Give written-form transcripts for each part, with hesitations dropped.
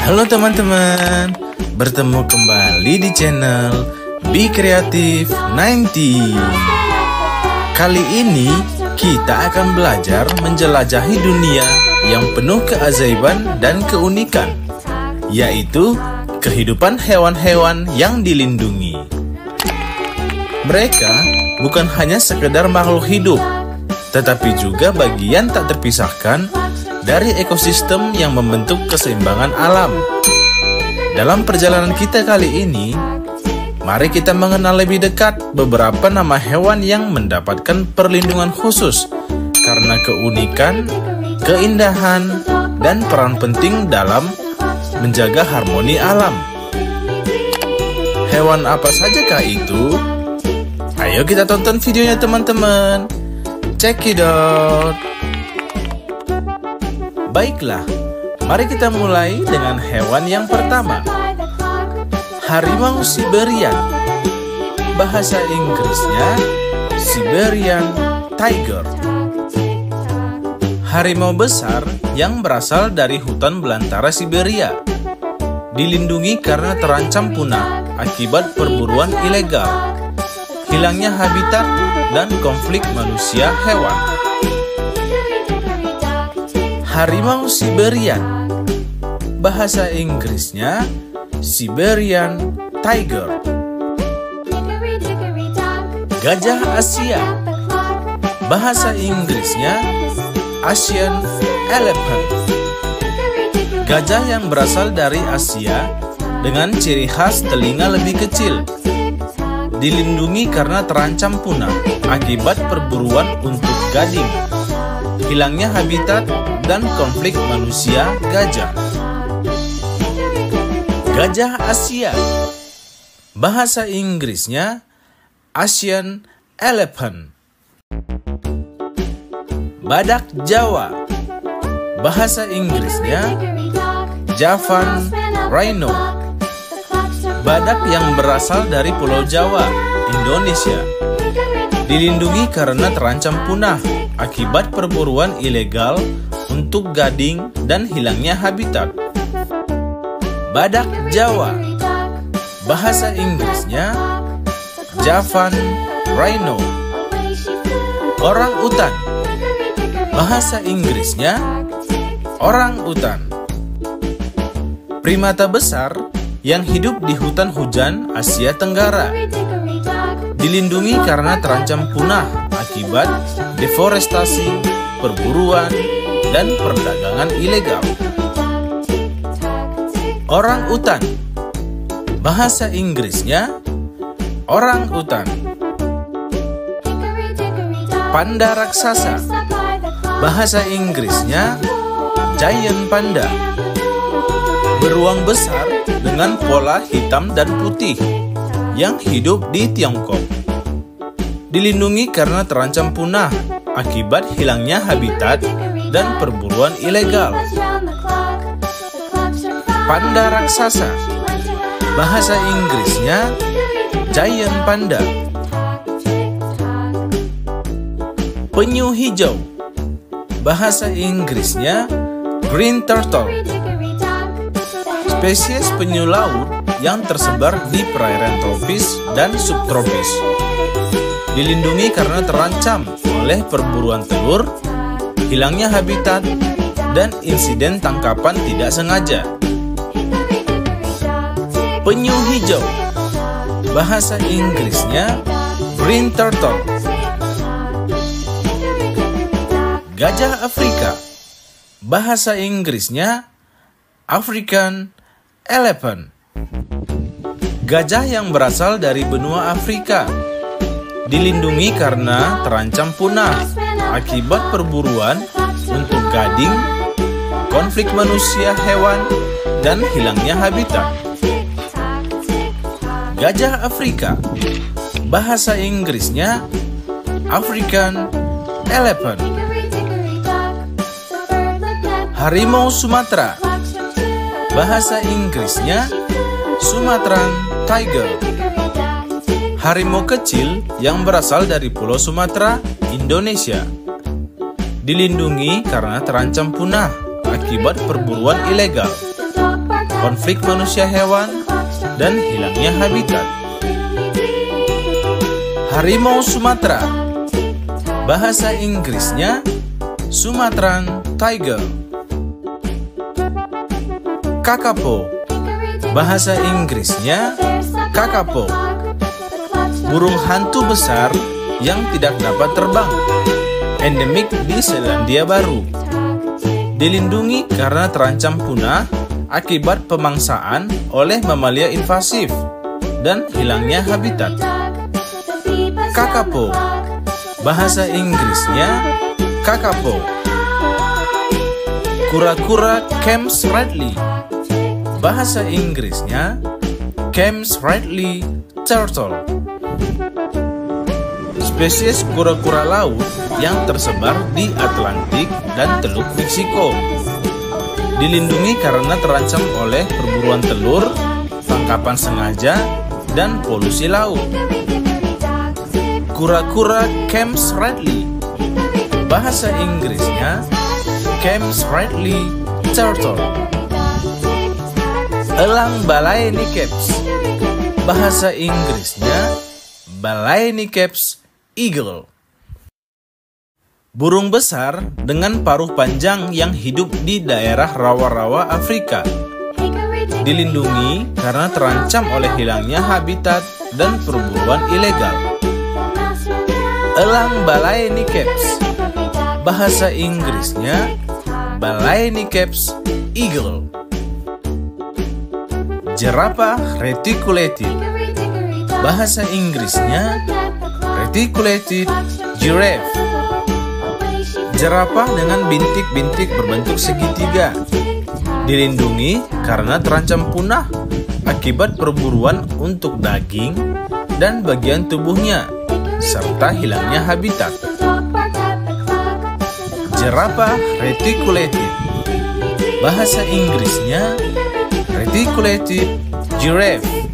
Halo teman-teman, bertemu kembali di channel Be Creative 90. Kali ini kita akan belajar menjelajahi dunia yang penuh keajaiban dan keunikan, yaitu kehidupan hewan-hewan yang dilindungi. Mereka bukan hanya sekedar makhluk hidup, tetapi juga bagian tak terpisahkan dari ekosistem yang membentuk keseimbangan alam. Dalam perjalanan kita kali ini, mari kita mengenal lebih dekat beberapa nama hewan yang mendapatkan perlindungan khusus karena keunikan, keindahan, dan peran penting dalam menjaga harmoni alam. Hewan apa sajakah itu? Ayo kita tonton videonya teman-teman. Check it out. Baiklah, mari kita mulai dengan hewan yang pertama. Harimau Siberian. Bahasa Inggrisnya Siberian Tiger. Harimau besar yang berasal dari hutan belantara Siberia. Dilindungi karena terancam punah akibat perburuan ilegal, hilangnya habitat, dan konflik manusia hewan. Harimau Siberian. Bahasa Inggrisnya Siberian Tiger. Gajah Asia. Bahasa Inggrisnya Asian Elephant. Gajah yang berasal dari Asia dengan ciri khas telinga lebih kecil. Dilindungi karena terancam punah akibat perburuan untuk gading, hilangnya habitat, dan konflik manusia gajah. Gajah Asia. Bahasa Inggrisnya Asian Elephant. Badak Jawa. Bahasa Inggrisnya Javan Rhino. Badak yang berasal dari Pulau Jawa, Indonesia. Dilindungi karena terancam punah akibat perburuan ilegal untuk gading dan hilangnya habitat. Badak Jawa. Bahasa Inggrisnya Javan Rhino. Orang utan. Bahasa Inggrisnya orang utan. Primata besar yang hidup di hutan hujan Asia Tenggara. Dilindungi karena terancam punah akibat deforestasi, perburuan, dan perdagangan ilegal. Orang utan. Bahasa Inggrisnya orang utan. Panda raksasa. Bahasa Inggrisnya giant panda. Beruang besar dengan pola hitam dan putih yang hidup di Tiongkok. Dilindungi karena terancam punah akibat hilangnya habitat dan perburuan ilegal. Panda raksasa. Bahasa Inggrisnya giant panda. Penyu hijau. Bahasa Inggrisnya green turtle. Spesies penyu laut yang tersebar di perairan tropis dan subtropis. Dilindungi karena terancam oleh perburuan telur, hilangnya habitat, dan insiden tangkapan tidak sengaja. Penyu hijau. Bahasa Inggrisnya green turtle. Gajah Afrika. Bahasa Inggrisnya African Elephant. Gajah yang berasal dari benua Afrika. Dilindungi karena terancam punah akibat perburuan untuk gading, konflik manusia hewan, dan hilangnya habitat. Gajah Afrika. Bahasa Inggrisnya African Elephant. Harimau Sumatera. Bahasa Inggrisnya Sumatran Tiger. Harimau kecil yang berasal dari Pulau Sumatera, Indonesia. Dilindungi karena terancam punah akibat perburuan ilegal, konflik manusia-hewan, dan hilangnya habitat. Harimau Sumatera, bahasa Inggrisnya Sumatran Tiger. Kakapo, bahasa Inggrisnya kakapo, burung hantu besar yang tidak dapat terbang, endemik di Selandia Baru. Dilindungi karena terancam punah akibat pemangsaan oleh mamalia invasif dan hilangnya habitat. Kakapo, bahasa Inggrisnya kakapo. Kura-kura Kemps Ridley, bahasa Inggrisnya Kemps Ridley Turtle. Spesies kura-kura laut yang tersebar di Atlantik dan Teluk Meksiko. Dilindungi karena terancam oleh perburuan telur, tangkapan sengaja, dan polusi laut. Kura-kura Kemps Ridley, bahasa Inggrisnya Kemps Ridley Turtle. Elang Balaeniceps, bahasa Inggrisnya Balaeniceps Eagle. Burung besar dengan paruh panjang yang hidup di daerah rawa-rawa Afrika. Dilindungi karena terancam oleh hilangnya habitat dan perburuan ilegal. Elang Balaeniceps, bahasa Inggrisnya Balaeniceps Eagle. Jerapah reticulated, bahasa Inggrisnya reticulated giraffe. Jerapah dengan bintik-bintik berbentuk segitiga. Dilindungi karena terancam punah akibat perburuan untuk daging dan bagian tubuhnya, serta hilangnya habitat. Jerapah reticulated, bahasa Inggrisnya reticulated giraffe.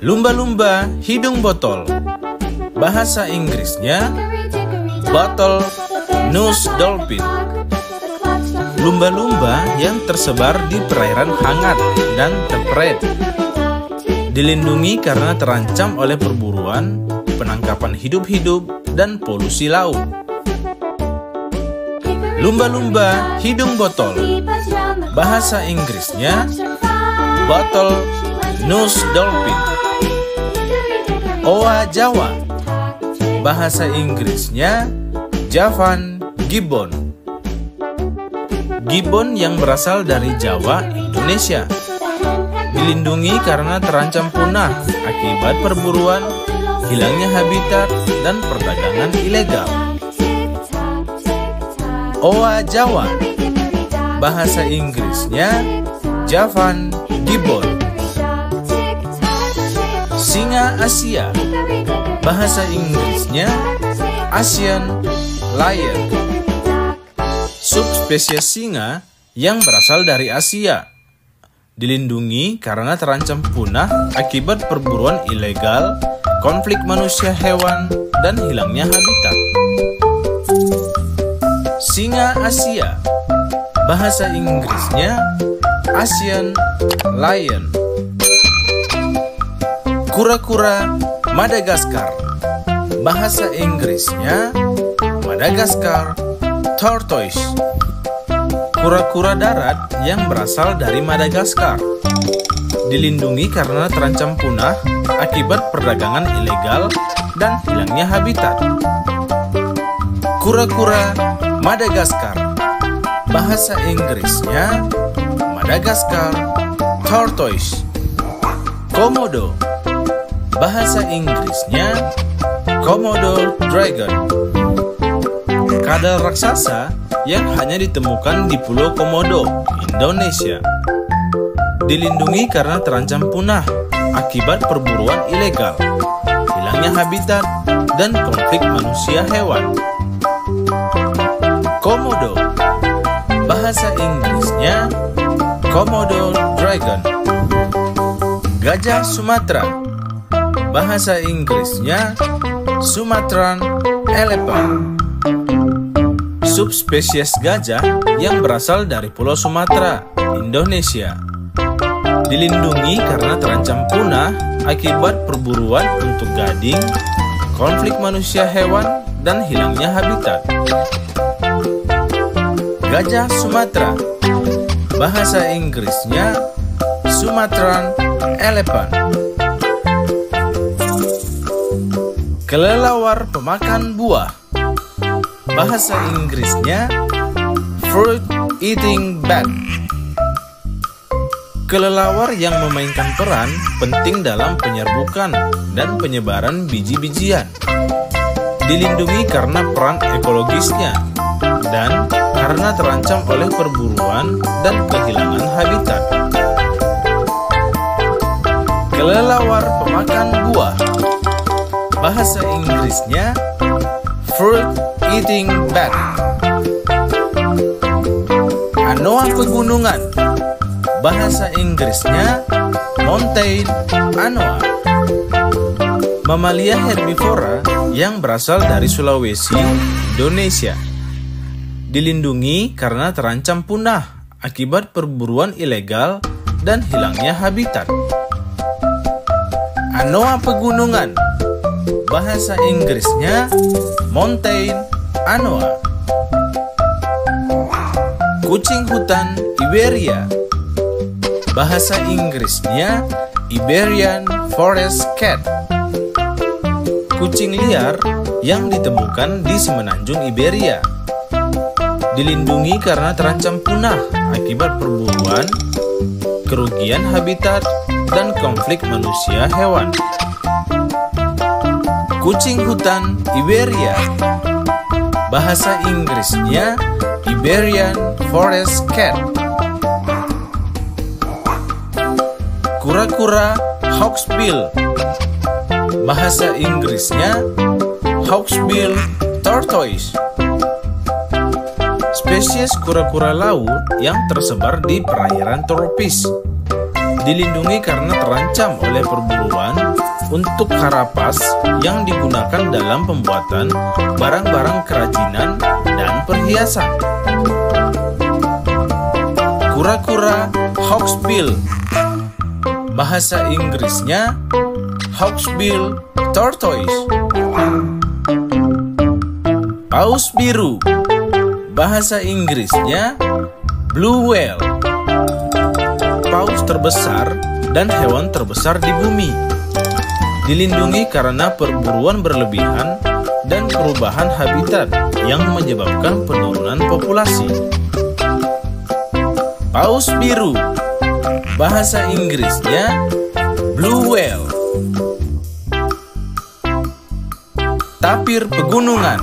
Lumba-lumba hidung botol, bahasa Inggrisnya bottle nose dolphin. Lumba-lumba yang tersebar di perairan hangat dan temperate. Dilindungi karena terancam oleh perburuan, penangkapan hidup-hidup, dan polusi laut. Lumba-lumba hidung botol, bahasa Inggrisnya bottle nose dolphin. Oa Jawa, bahasa Inggrisnya Javan gibbon. Gibbon yang berasal dari Jawa, Indonesia. Dilindungi karena terancam punah akibat perburuan, hilangnya habitat, dan perdagangan ilegal. Oa Jawa, bahasa Inggrisnya Javan gibbon. Singa Asia, bahasa Inggrisnya Asian lion. Subspesies singa yang berasal dari Asia. Dilindungi karena terancam punah akibat perburuan ilegal, konflik manusia-hewan, dan hilangnya habitat. Singa Asia, bahasa Inggrisnya Asian lion. Kura-kura Madagaskar, bahasa Inggrisnya Madagaskar tortoise. Kura-kura darat yang berasal dari Madagaskar. Dilindungi karena terancam punah akibat perdagangan ilegal dan hilangnya habitat. Kura-kura Madagaskar, bahasa Inggrisnya Madagaskar tortoise. Komodo, bahasa Inggrisnya Komodo dragon. Kadal raksasa yang hanya ditemukan di Pulau Komodo, Indonesia. Dilindungi karena terancam punah akibat perburuan ilegal, hilangnya habitat, dan konflik manusia-hewan. Komodo, bahasa Inggrisnya Komodo dragon. Gajah Sumatera, bahasa Inggrisnya Sumatran elephant. subspesies gajah yang berasal dari Pulau Sumatera, Indonesia. Dilindungi karena terancam punah akibat perburuan untuk gading, konflik manusia hewan, dan hilangnya habitat. Gajah Sumatera, bahasa Inggrisnya Sumatran elephant. Kelelawar pemakan buah, bahasa Inggrisnya fruit eating bat. Kelelawar yang memainkan peran penting dalam penyerbukan dan penyebaran biji-bijian. Dilindungi karena peran ekologisnya dan karena terancam oleh perburuan dan kehilangan habitat. Kelelawar pemakan buah, bahasa Inggrisnya fruit eating bat. Anoa pegunungan, bahasa Inggrisnya mountain anoa. Mamalia herbivora yang berasal dari Sulawesi, Indonesia. Dilindungi karena terancam punah akibat perburuan ilegal dan hilangnya habitat. Anoa pegunungan, bahasa Inggrisnya mountain anoa. Kucing hutan Iberia, bahasa Inggrisnya Iberian Forest Cat. Kucing liar yang ditemukan di semenanjung Iberia. Dilindungi karena terancam punah akibat perburuan, kerugian habitat, dan konflik manusia hewan. Kucing hutan Iberia, bahasa Inggrisnya Iberian Forest Cat. Kura-kura hawksbill, bahasa Inggrisnya hawksbill tortoise. Spesies kura-kura laut yang tersebar di perairan tropis. Dilindungi karena terancam oleh perburuan untuk karapas yang digunakan dalam pembuatan barang-barang kerajinan dan perhiasan. Kura-kura hawksbill, bahasa Inggrisnya hawksbill tortoise. Paus biru, bahasa Inggrisnya blue whale. Paus terbesar dan hewan terbesar di bumi. Dilindungi karena perburuan berlebihan dan perubahan habitat yang menyebabkan penurunan populasi. Paus biru, bahasa Inggrisnya blue whale. Tapir pegunungan,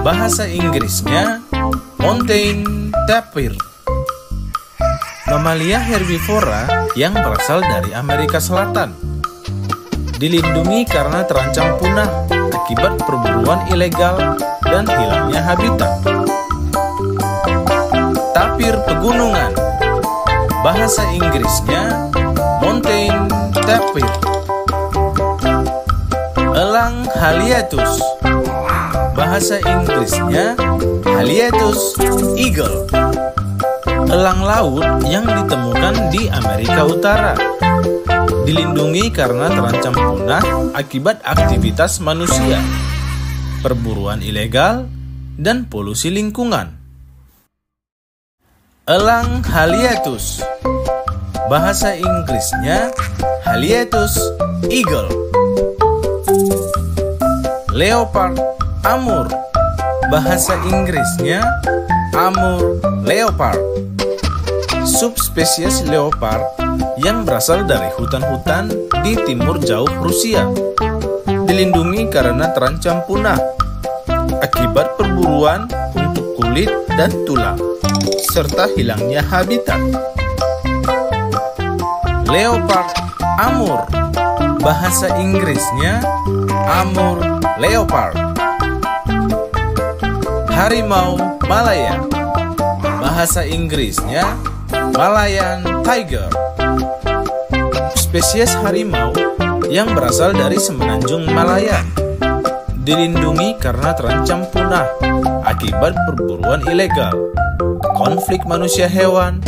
bahasa Inggrisnya mountain tapir. Mamalia herbivora yang berasal dari Amerika Selatan. Dilindungi karena terancam punah akibat perburuan ilegal dan hilangnya habitat. Tapir pegunungan, bahasa Inggrisnya mountain tapir. Elang Haliatus, bahasa Inggrisnya Haliatus eagle. Elang laut yang ditemukan di Amerika Utara. Dilindungi karena terancam punah akibat aktivitas manusia, perburuan ilegal, dan polusi lingkungan. Elang Haliatus, bahasa Inggrisnya Haliatus eagle. Leopard Amur, bahasa Inggrisnya Amur leopard. Subspesies leopard yang berasal dari hutan-hutan di timur jauh Rusia. Dilindungi karena terancam punah akibat perburuan untuk kulit dan tulang, serta hilangnya habitat. Leopard Amur, bahasa Inggrisnya Amur leopard. Harimau Malaya, bahasa Inggrisnya Malayan tiger. Spesies harimau yang berasal dari semenanjung Malaya. Dilindungi karena terancam punah akibat perburuan ilegal, konflik manusia hewan,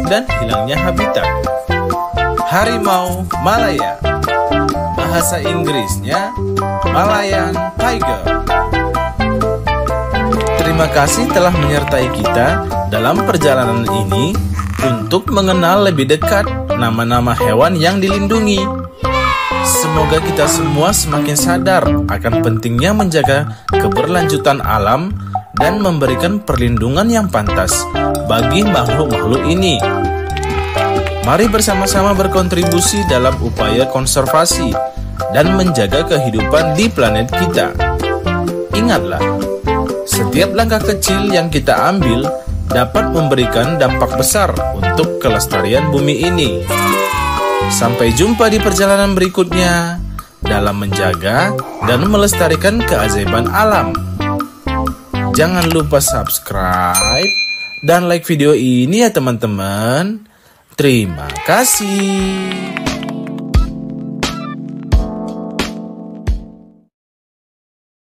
dan hilangnya habitat. Harimau Malaya, bahasa Inggrisnya Malayan Tiger. Terima kasih telah menyertai kita dalam perjalanan ini untuk mengenal lebih dekat nama-nama hewan yang dilindungi. Semoga kita semua semakin sadar akan pentingnya menjaga keberlanjutan alam dan memberikan perlindungan yang pantas bagi makhluk-makhluk ini. Mari bersama-sama berkontribusi dalam upaya konservasi dan menjaga kehidupan di planet kita. Ingatlah, setiap langkah kecil yang kita ambil dapat memberikan dampak besar untuk kelestarian bumi ini. Sampai jumpa di perjalanan berikutnya dalam menjaga dan melestarikan keajaiban alam. Jangan lupa subscribe dan like video ini ya teman-teman. Terima kasih.